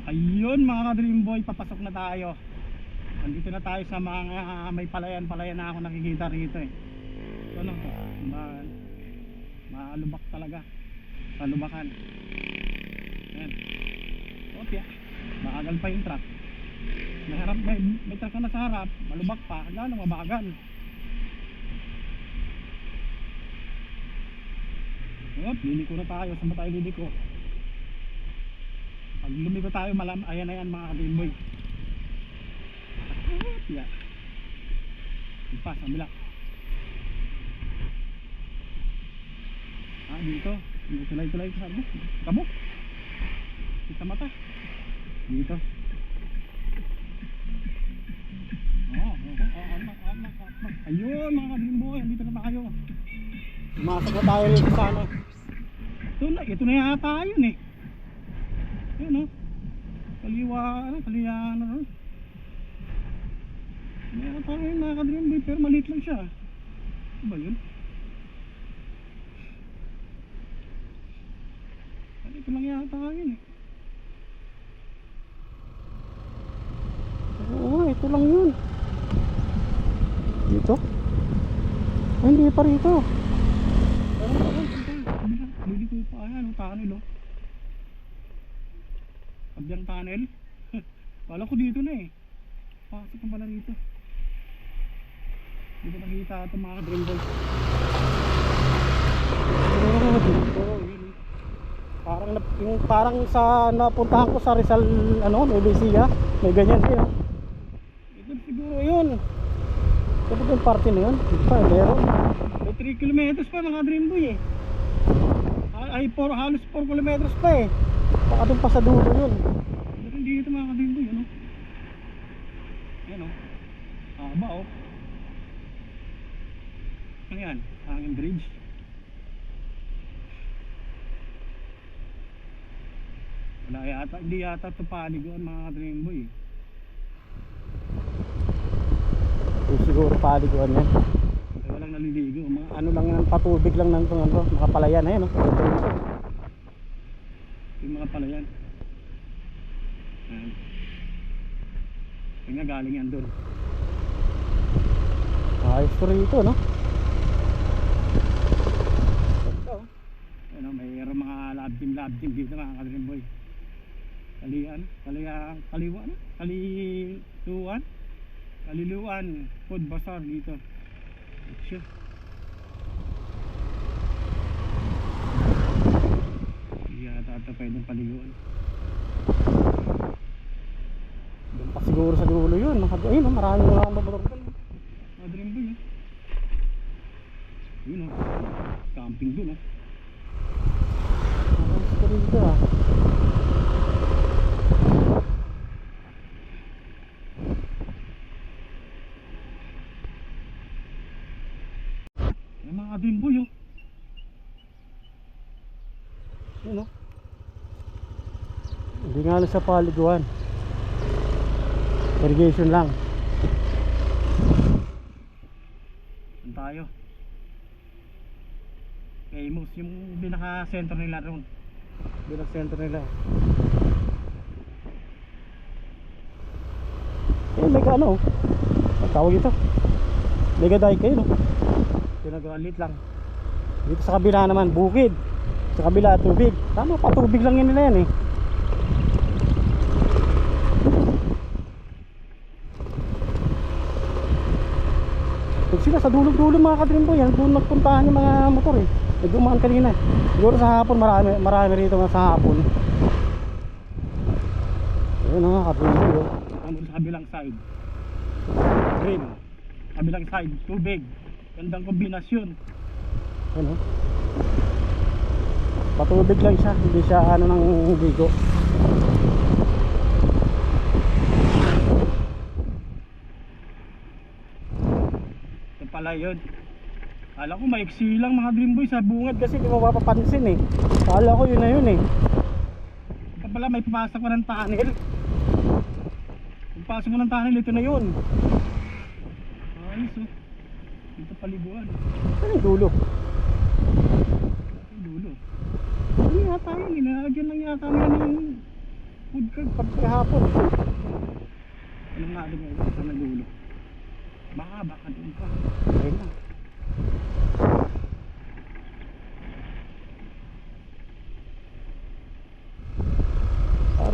Ayun mga ka-Dream Boy, papasok na tayo. Andito na tayo sa mga may palayan na ako nakikita rito eh. Ano to? Malubak talaga. Sa lubakan. Ayan. Opya. Maagal pa yung truck. May truck na sa harap. Malubak pa. Lalo mabagal. Liliko na tayo. Saan ba tayo liliko? Pag lumiko tayo, ayan mga ka-Dream Boy. Yeah. Ipas, ambil. Dito. Dito tulay sa ano? Kabuk. Kita mata. Dito. Ayun mga ka-Dream Boy, dito na tayo. Pumasok na tayo rito sa ano. Ito na yata yun eh. Ayun o. Kaliwa ano. Meron tayo yung mga ka-Dream Boy, pero maliit lang siya. Ano ba yun? Ito lang yata yun eh. Oo, ito lang yun. Dito? Ay, hindi pa rito. Hindi ko pa yan, tunnel o. Kabyang tunnel. Kala ko dito na eh. Pasok na pala dito. Hindi ko nakita ito mga ka-Dream Boy. Parang sa napuntahan ko sa Rizal Nuevesia, may ganyan din. Ito siguro yun. Ito ba yung parte na yun? Ito pa, meron. May 3 kilometers pa mga Dream Boy eh. Ay, halos 4 kilometers pa eh. Baka doon pa sa dulo yun. Pero dito mga Dream Boy, ano? Yan o. Haba o. Ano yan? Hanging bridge. Wala yata, hindi yata ito paliguan mga Dream Boy. Siguro paliguan yan. Ay, walang naliligo. Mga ano lang yan, patubig lang ng mga palayan. Ayan o. Yung mga palayan. Ayan. Yung nga galing yan doon. Ayos ko rito no. Ito. Ayan o, mayroon mga lab-team dito mga ka-Dream Boy. Kaliluan food bazaar dito. Sure. Yata ito pwedeng paliluan. Doon pa siguro sa dulo yun. Ayun, maraming mga motor doon. Mga Dream Boy yun o. Camping doon o. Gusto dito ah. Mga Dream Boy oh. Yun oh. Hindi nga lang sa paliguan. Irrigation lang. Saan tayo? Kay Moose, yung pinaka-center nila ron. Pinaka-center nila. Mega ano? Ang tawag ito? Mega dike kayo no? Pinag-alit lang. Dito sa kabila naman bukid. Sa kabila tubig. Tama pa, tubig lang yun nila yan eh. Pag sila sa dulog-dulog mga ka-Dream Boy, yan doon nagpuntahan yung mga motor eh. Nagdumaan kanina. Siguro sa hapon marami rito sa hapon. Ayun mga ka-Dream Boy oh. Sa kabilang side green, kabilang side tubig. Gandang kombinasyon. Ano? Patubig lang siya, hindi siya ano nang bigo. Ito pala yun. Kala ko maiksi lang mga Dream Boy sa bungad kasi di mo mapapansin eh. Kala ko yun na yun eh. Ito pala may papasok ko ng tunnel. Pagpasok mo ng tunnel, ito na yun. Ayos oh. Dito paliguan. Saan yung dulo? Yung dulo. Ano yata yun? Inagyan lang yata nila ng food cart. kahapon. Anong natin ngayon sa nagulo? Baka doon pa. Ayun na.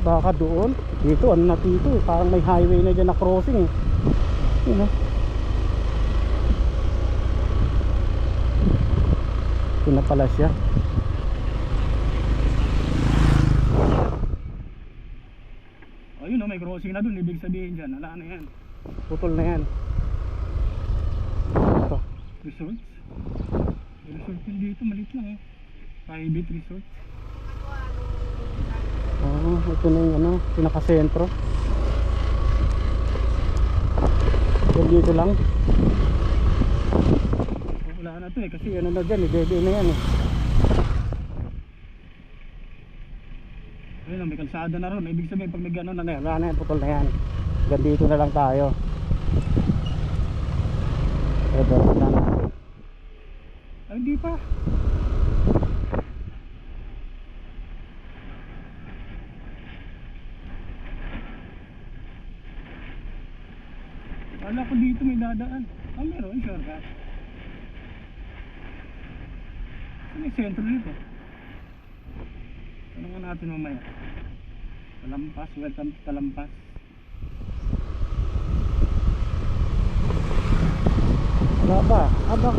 Baka doon. Dito, ano na dito eh. Parang may highway na dyan na crossing eh. Yun ah. Ito na pala siya. Ayun, may crossing na doon. Ibig sabihin dyan, wala na yan. Putol na yan. Ito. Resorts? Resort yun dito, malit lang eh. Private resort. Oh, ito na yung ano, pinaka-sentro. Yan dito lang. Wala na to eh, kasi Ano na dyan, dede na yan eh. ayun, may kalsada na ron. Ibig sabihin pag may gano'n na yan. Wala na yan, putol na yan. Yan dito na lang tayo. Ito na natin. Ay, hindi pa. Wala ko dito may dadaan. Ah, meron, shortcut. Ano yung sentro dito? Tanungan natin mamaya. Talampas, welcome to Talampas. Wala ba? Abang.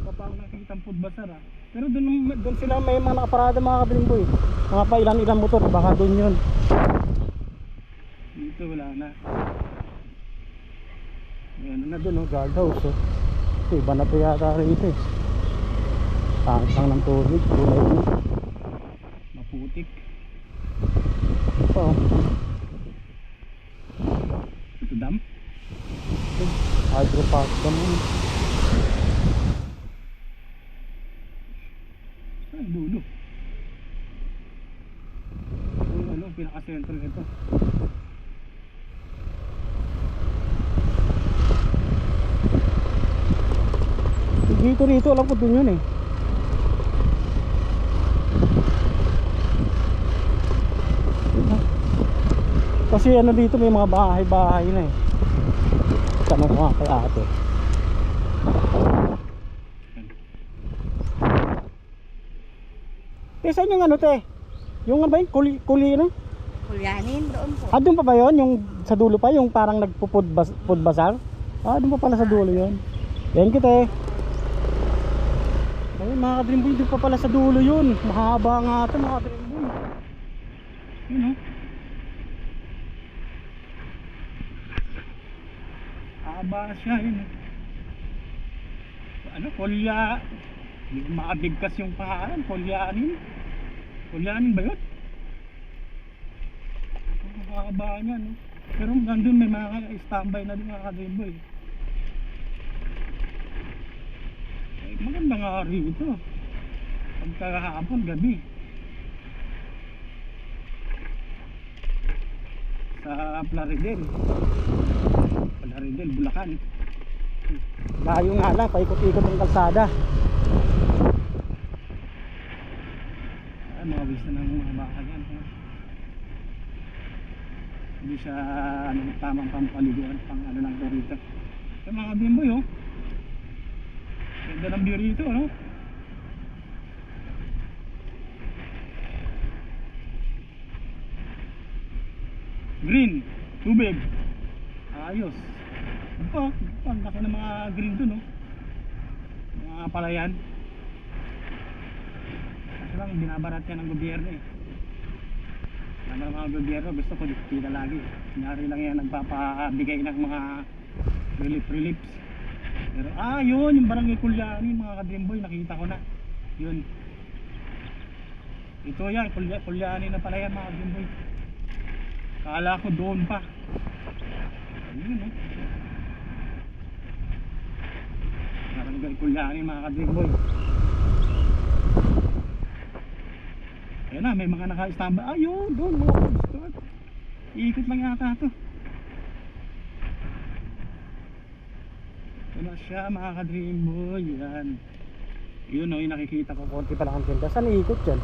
Kapag nakikita ang food bazaar ah. Pero doon sila may mga nakaparada mga kablimboy. Mga pa ilan motor, baka doon yun. Dito wala na. Ayan na doon, guardhouse oh. Ito, iba na to yata rito eh. Tangit lang ng tubig, kulay mo. Maputik. Ito oh. Ito dam. Hydropark dam. Ay, dulo. Ano, pinaka-sentro nito. Dito alam ko dun yun eh. Kasi ano dito may mga bahay-bahay na eh. Tanong ko nga kay ate. Saan yung ano te? Yung ano ba yun? Kuli ano? Kulyanin doon po. Ah, doon pa ba yun? Yung sa dulo pa? Yung parang nagpo-food bazaar? Ah, doon pa pala sa dulo yun. Thank you te. Ayun mga ka-Dreamboy, doon pa pala sa dulo yun. Mahaba nga ito mga ka-Dreamboy. Yun oh. Haba siya yun oh. Ano, kolya. Hindi ko makabigkas yung pangalan. Kolyanin. Kolyanin ba yun? Ang haba niya no. Pero nandun may mga standby na din mga ka-Dreamboy. Maganda nga rito. Pagkahapon, gabi. Sa Plaridel, Bulacan. Layo nga lang, paikot-ikot ang kalsada. Ay, mga wis na ng mga baka yan. Hindi siya tamang pampaliguan, pang ano lang to rito. Yung mga bimboy oh. Ganda ng view rito ano. Green, tubig. Ayos. Ang laki ng mga green dun oh. Mga palayan. Kasi lang binabarat yan ng gobyerno eh. Ang mga gobyerno gusto ko dito lagi. Kunyari lang yan nagpapabigay ng mga reliefs. Pero yun yung barangay Kulyani mga ka-Dreamboy, nakita ko na. Yun. Ito yan, Kulyani na pala yan mga ka-Dreamboy. Kala ko doon pa. Ayun oh. Barangay Kulyani mga ka-Dreamboy. Ayan na, may mga naka-standby. Ayun, doon mga ka-Dreamboy. Iikot lang yata ito. Ano siya mga ka-Dreamboy. Yan. Yun o, yung nakikita ko. Konti pa lang ang tinda. Saan iikot dyan?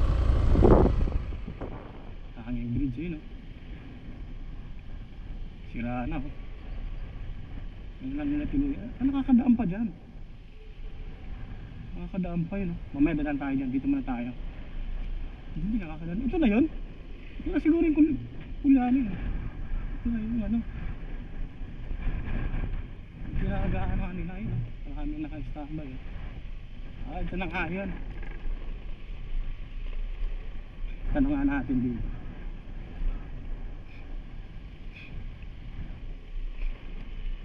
Hanging bridge yun o. Sira na oh. Yung lang nila tinuloy. Nakakadaan pa dyan. Nakakadaan pa yun oh. Mamaya dadaan tayo dyan. Dito muna tayo. Hindi nakakadaan. Ito na yun. Ito na siguro yung kulyanin. Ito na yung ano. Pinakagaan nila yun oh. Marami naka-standby eh. Ito na nga yun. Tanungan natin dito.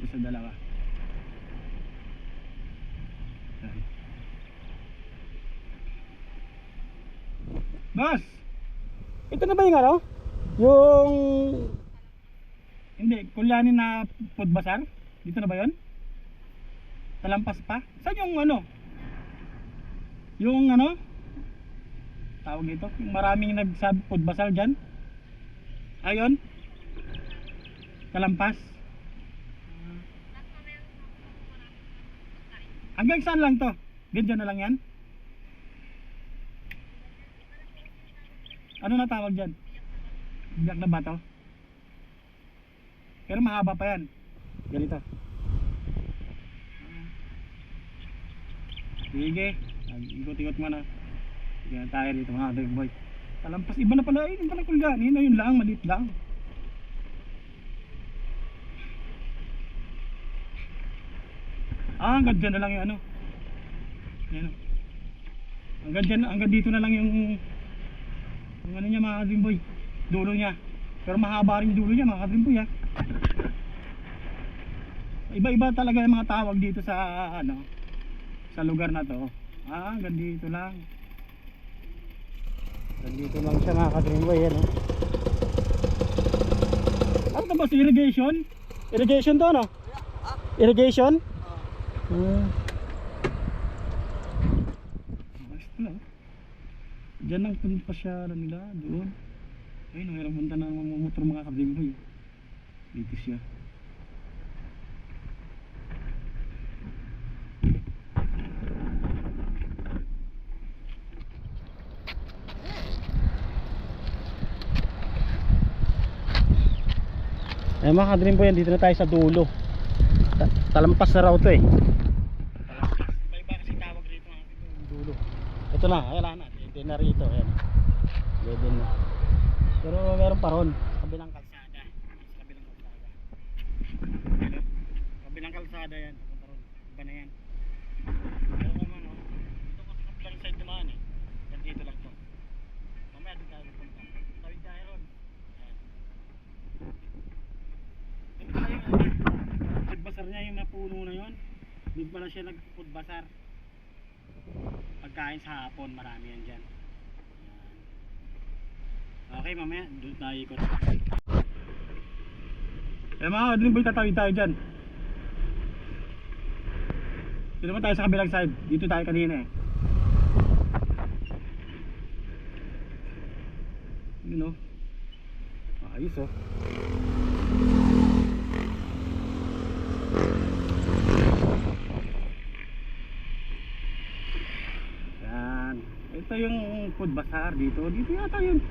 Isa dalawa. Yan. Boss! Ito na ba yung ano? Yung... Hindi, kulyanin na food bazaar? Dito na ba yun? Talampas pa? Saan yung ano? Yung ano? Tawag dito? Yung maraming nagsabi food bazaar dyan? Ayun? Talampas? Hanggang saan lang to? Ganyan na lang yan? Ano na tawag dyan? Biyak na ba to? Pero mahaba pa yan. Ganito. Sige. Ikot-ikot mo na. Ganyan tayo dito mga dog boy. Talampas. Iba na pala. Ayun pala kulganin. Ayun lang. Maliit lang. Hanggang dyan na lang yung ano. Ayan. Hanggang dyan. Hanggang dito na lang yung ano niya mga dog boy. Dulo niya. Pero mahaba rin yung dulo niya mga dog boy ha. Iba-iba talaga yung mga tawag dito sa ano, sa lugar na to. Hanggang dito lang. Dito lang siya mga ka-Dreamboy yan oh. Ano to ba sa irrigation? Irrigation to ano? Irrigation? Ayos pala oh. Diyan lang pasyaran nila doon. Ayun, mayroon punta ng motor mga ka-Dreamboy. Dito siya. Eh mga ka-Dreamboy yan, dito na tayo sa dulo. Talampas na raw to eh. Iba-iba kasi tawag rito mga ka-Dreamboy. Dulo. Ito na, wala na. Dito na rito. Ayan. Dito na. Pero meron pa ron. Kabilang kalsada. Kabilang kalsada. Kabilang kalsada yan. Iba na yan. Pero naman oh. Ito kasi kabilang side naman eh. Yan dito lang to. Mamaya din tayo punta. Tawid tayo ron. Ito pala yung food bazaar niya yung napuno na yun. Hindi pala siya nag food bazaar. Pagkain sa hapon marami yan dyan. Okay, mamaya doon tayo ikot. Eh mga Dreamboy, tatawid tayo dyan. Dito naman tayo sa kabilang side. Dito tayo kanina eh. Yun o. Ayos o. Yan. Ito yung food bazaar dito. Dito yata yun.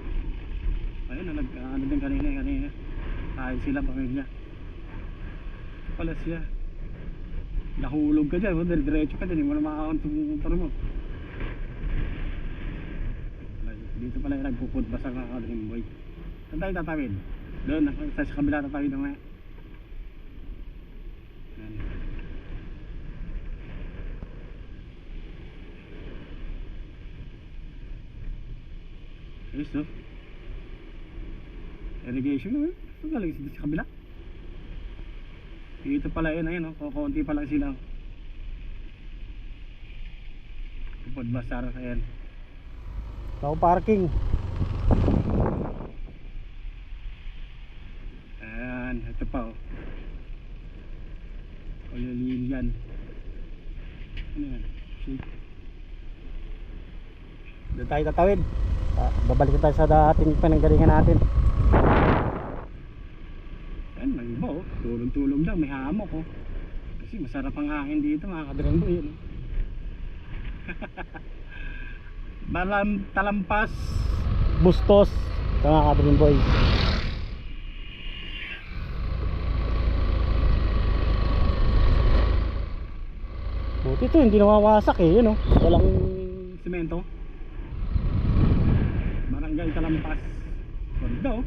Ayun, ano din kanina. Tayo sila pamilya. Ito pala siya. Nahulog ka dyan, diretso ka dyan, hindi mo na makakauntong motor mo. Dito pala yung nagpupod basa ka Dreamboy. Saan tayo tatawid? Doon, sa kabila tatawid naman. Yan. Ayos no? Irrigation no? Saan galing sa kabila? Dito pala yun, ayun, kukunti pa lang sila. Tupod basar, ayan. Tao parking. Ayan, ito pa oh. Lilian. Ano yan? Shake. Doon tayo tatawid. Babalik tayo sa dating pananggalingan natin. Ayan, may iba oh. Tulog-tulog lang, may hamok oh. Kasi masarap ang hangin dito mga ka-Dreamboy yun. Talampas Bustos. Mga ka-Dreamboy. Ito hindi nawawasak eh, yun oh. Walang Semento. Barangay Talampas. Ganda oh.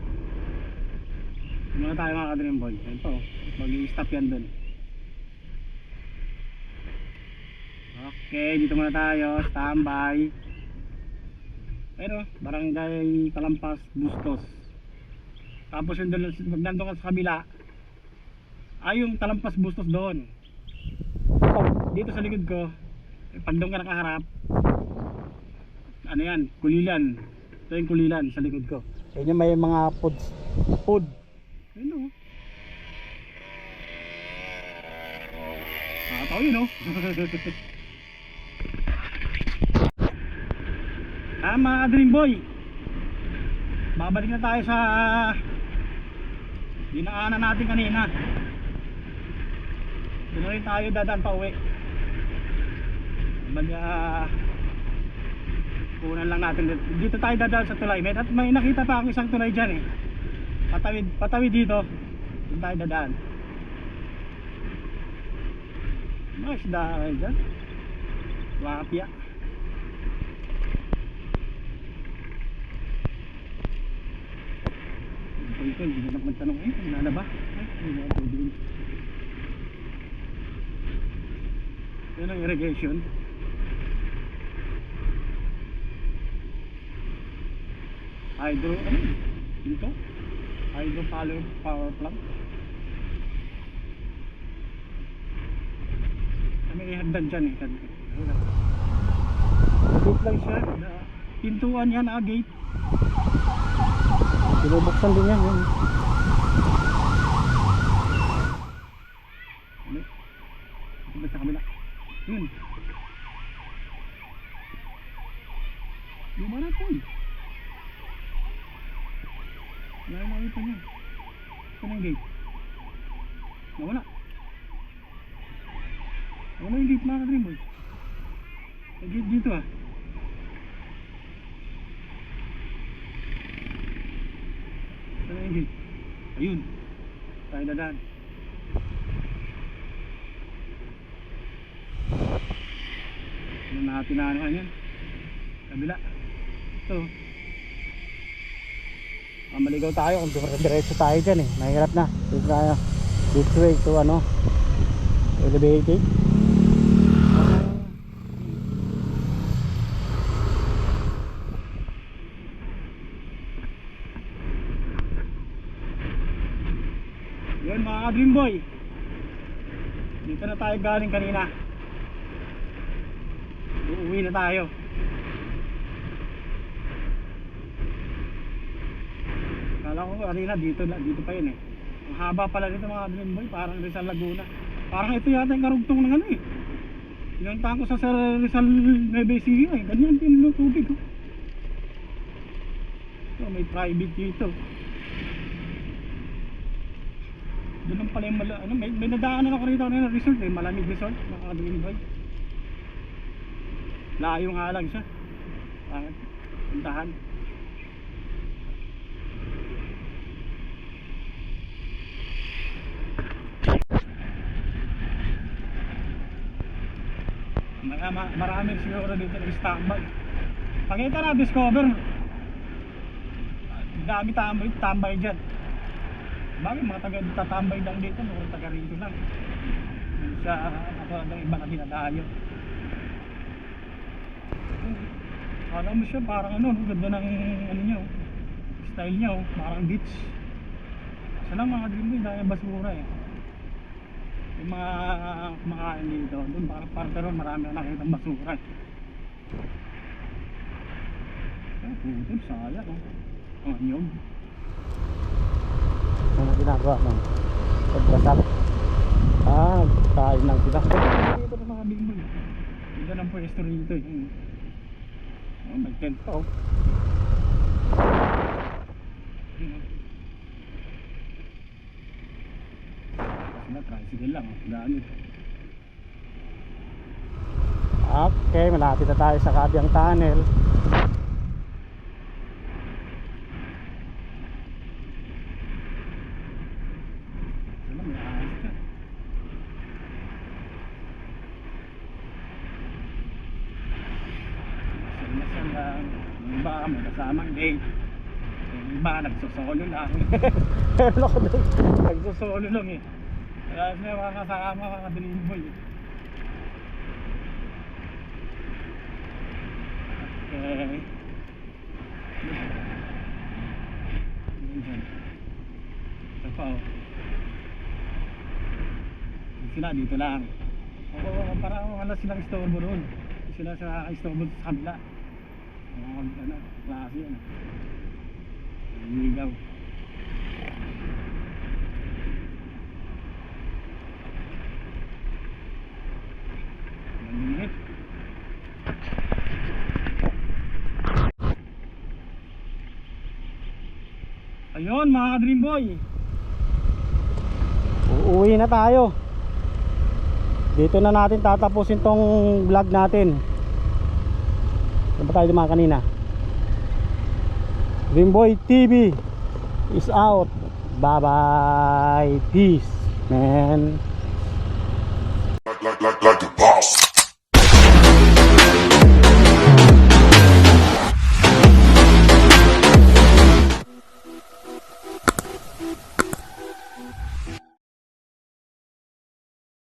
Muna tayo mga ka-Dream Boy. Ayun pa oh. Mag-i-stop yan dun. Okay, dito muna tayo. Standby. Pero Barangay Talampas, Bustos. Tapos yung doon, pag nandun ka sa kabila, ay yung Talampas Bustos doon. Dito sa likod ko, pag doon ka nakaharap, ano yan, Kulilan. Ito yung Kulilan sa likod ko. ayun yung may mga food. Ayun o. Nakataw yun o. Mga ka-Dream Boy, babalik na tayo sa dinaanan natin kanina. Doon na rin tayo dadaan pa uwi. Punan lang natin dito tayo dadaan sa tulay. At may nakita pa ako isang tulay dyan eh. Patawid dito. Doon tayo dadaan. Mas dahil dyan. Wapya. Ito, hindi na magtanong eh. Wala ba? Hindi na tubig. Yan ang irrigation. Hydro, ano? Dito? Hydro power plant. May hagdan dyan eh. Gate lang siya. Pintuan yan gate. Binubuksan din yan yun. Ano? Ito ba sa kabila? Yun. Yung mana po eh. Wala yung nakita niya. Saan ang gate? Nawala. Wala yung gate mga ka-Dream Boy. May gate dito ah. Saan yung gate? Ayun. Tayo dadaan. Ano natin na ano yan? Kabila. Ito. Maligaw tayo kung diretso tayo dyan eh. Mahirap na. Dito tayo. This way to ano. Elevated. Yun mga ka-Dream Boy. Dito na tayo galing kanina. Uuwi na tayo. Kala ko kanina dito pa yun eh. Ang haba pala dito mga Dream Boy, parang Rizal Laguna. Parang ito yata yung karugtong ng ano eh. Pinuntahan ko sa Rizal Nueva Ecija eh. Ganyan din yung tubig oh. So, may private dito. Doon lang pala yung may nadaanan ako rito na resort eh. Malamig resort mga Dream Boy. Layo nga lang siya. Puntahan. Marami siguro dito nag-standby. Pakita na discover. Dami tambay dyan. Bakit mga taga-tatambay lang dito, mga taga rito lang. Sa ng iba na dinadayo. Alam mo siya parang ano, ganda ng ano niya, style niya, parang beach. Sa lang mga Dream Boy, dahil basura eh. Yung mga kumakain dito, doon parang parte ron marami na nakitang basura eh. Putol, sayang oh. Ang anyog. Ano ginagawa mo? Pagkasap. Kain lang sila. Dito na mga Dream Boy. Dito ng pwesto rito eh. Oh, may tent pa oh. Sila tricycle lang oh. Gamit. Okay, malapit na tayo sa Kabyang Tunnel. May ahas ka. namang date. Yung iba, nagsosolo lang. Meron ako doon. Nagsosolo lang eh. Kaya siya mga kasama ka Dream Boy eh. Okay. Ito pa oh. Sila dito lang. Oo, parang wala silang istorbo doon. Sila sa istorbo sa kabla. Ano, klase yan. Ligaw. Manginit. Ayun mga ka-Dream Boy. Uuwi na tayo. Dito na natin tatapusin tong vlog natin. Saan ba tayo dumaan kanina? Dreamboy TV is out. Bye bye. Peace man. Like the boss.